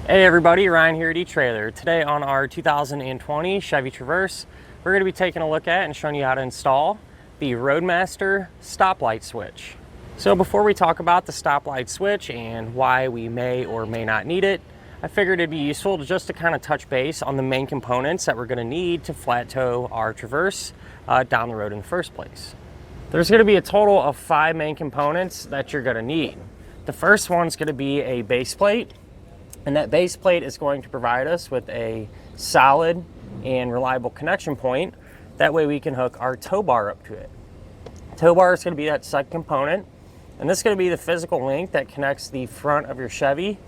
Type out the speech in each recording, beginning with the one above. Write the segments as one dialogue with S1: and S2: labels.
S1: Hey everybody, Ryan here at etrailer. Today on our 2020 Chevy Traverse, we're going to be taking a look at and showing you how to install the Roadmaster Stop Light Switch. So before we talk about the stop light switch and why we may or may not need it, I figured it'd be useful just to kind of touch base on the main components that we're going to need to flat tow our Traverse down the road in the first place. There's going to be a total of 5 main components that you're going to need. The first one's going to be a base plate. And that base plate is going to provide us with a solid and reliable connection point. That way we can hook our tow bar up to it. Tow bar is going to be that second component. And this is going to be the physical link that connects the front of your Chevy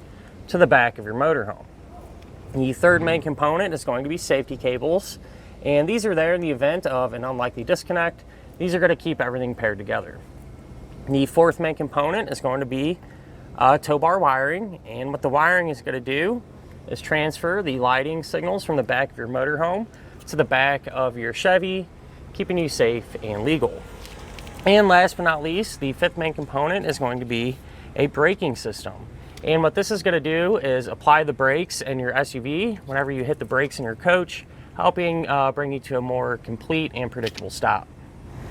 S1: to the back of your motorhome. The third main component is going to be safety cables. And these are there in the event of an unlikely disconnect. These are going to keep everything paired together. The fourth main component is going to be tow bar wiring, and what the wiring is going to do is transfer the lighting signals from the back of your motorhome to the back of your Chevy, keeping you safe and legal. And last but not least, the fifth main component is going to be a braking system. And what this is going to do is apply the brakes in your SUV whenever you hit the brakes in your coach, helping bring you to a more complete and predictable stop.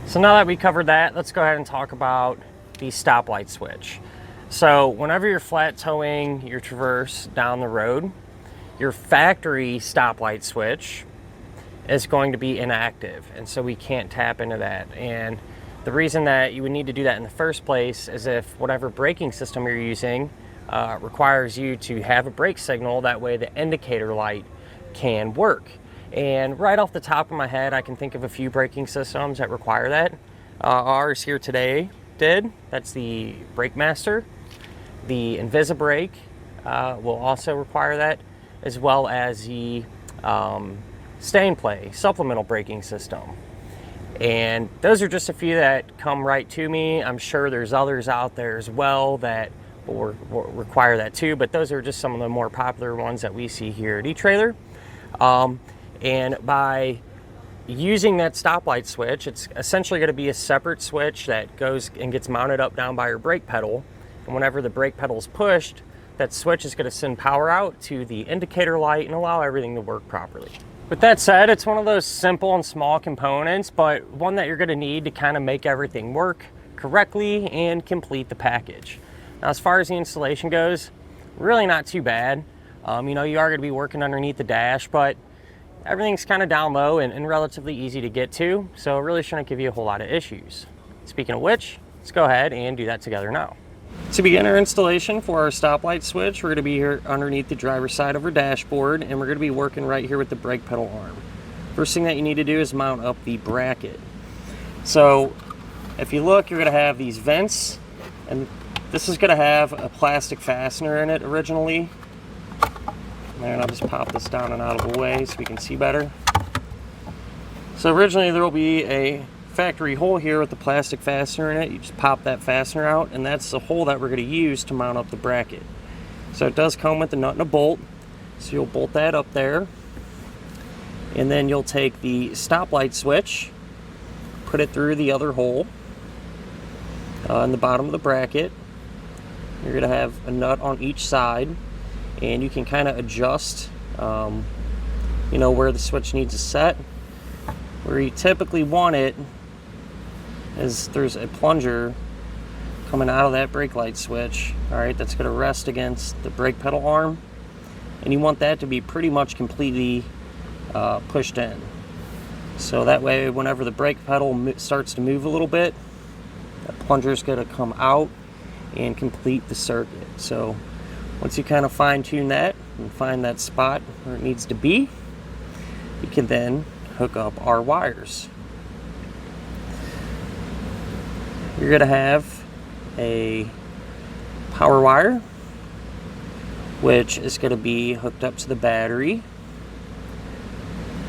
S1: So now that we covered that, let's go ahead and talk about the stop light switch. So whenever you're flat towing your Traverse down the road, your factory stoplight switch is going to be inactive, and so we can't tap into that. And the reason that you would need to do that in the first place is if whatever braking system you're using requires you to have a brake signal, that way the indicator light can work. And right off the top of my head, I can think of a few braking systems that require that. Ours here today did. That's the Roadmaster. The InvisiBrake will also require that, as well as the Stay and Play supplemental braking system. And those are just a few that come right to me. I'm sure there's others out there as well that will require that too, but those are just some of the more popular ones that we see here at etrailer. And by using that stoplight switch, it's essentially going to be a separate switch that goes and gets mounted up down by your brake pedal. And whenever the brake pedal is pushed, that switch is going to send power out to the indicator light and allow everything to work properly. With that said, it's one of those simple and small components, but one that you're going to need to kind of make everything work correctly and complete the package. Now, as far as the installation goes, really not too bad. You know, you are going to be working underneath the dash, but everything's kind of down low and relatively easy to get to, so it really shouldn't give you a whole lot of issues. Speaking of which, let's go ahead and do that together now. To begin our installation for our stoplight switch, we're going to be here underneath the driver's side of our dashboard, and we're going to be working right here with the brake pedal arm. First thing that you need to do is mount up the bracket. So if you look, you're going to have these vents, and this is going to have a plastic fastener in it originally. And I'll just pop this down and out of the way so we can see better. So originally there will be a factory hole here with the plastic fastener in it. You just pop that fastener out, and that's the hole that we're going to use to mount up the bracket. So it does come with a nut and a bolt, so you'll bolt that up there, and then you'll take the stoplight switch, put it through the other hole in the bottom of the bracket. You're going to have a nut on each side, and you can kind of adjust you know, where the switch needs to set. Where you typically want it is there's a plunger coming out of that brake light switch, alright, that's going to rest against the brake pedal arm, and you want that to be pretty much completely pushed in. So that way whenever the brake pedal starts to move a little bit, that plunger is going to come out and complete the circuit. So once you kind of fine tune that and find that spot where it needs to be, you can then hook up our wires. You're going to have a power wire, which is going to be hooked up to the battery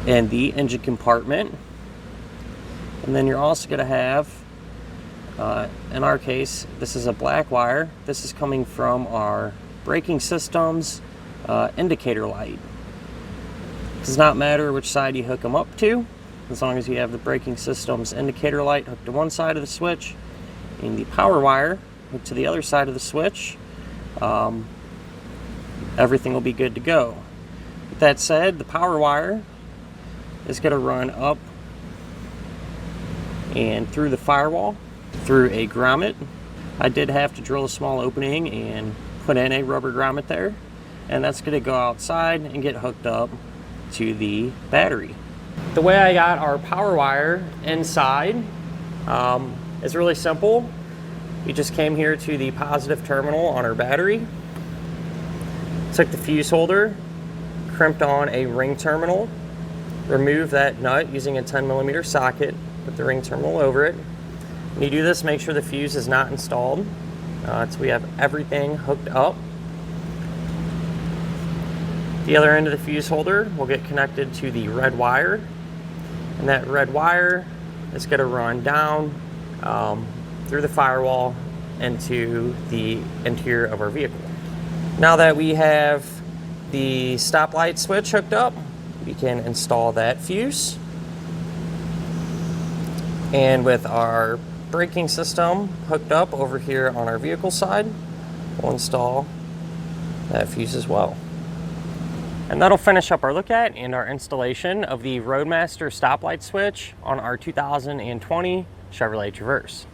S1: and the engine compartment. And then you're also going to have, in our case, this is a black wire. This is coming from our braking system's indicator light. It does not matter which side you hook them up to, as long as you have the braking system's indicator light hooked to one side of the switch and the power wire hooked to the other side of the switch. everything will be good to go. With that said, the power wire is going to run up and through the firewall, through a grommet. I did have to drill a small opening and put in a rubber grommet there, and that's going to go outside and get hooked up to the battery. The way I got our power wire inside is really simple. We just came here to the positive terminal on our battery, took the fuse holder, crimped on a ring terminal, removed that nut using a 10mm socket, put the ring terminal over it. When you do this, make sure the fuse is not installed, so we have everything hooked up. The other end of the fuse holder will get connected to the red wire, and that red wire is going to run down through the firewall into the interior of our vehicle. Now that we have the stop light switch hooked up, we can install that fuse. And with our braking system hooked up over here on our vehicle side, we'll install that fuse as well. And that'll finish up our look at and our installation of the Roadmaster Stop Light Switch on our 2020 Chevrolet Traverse.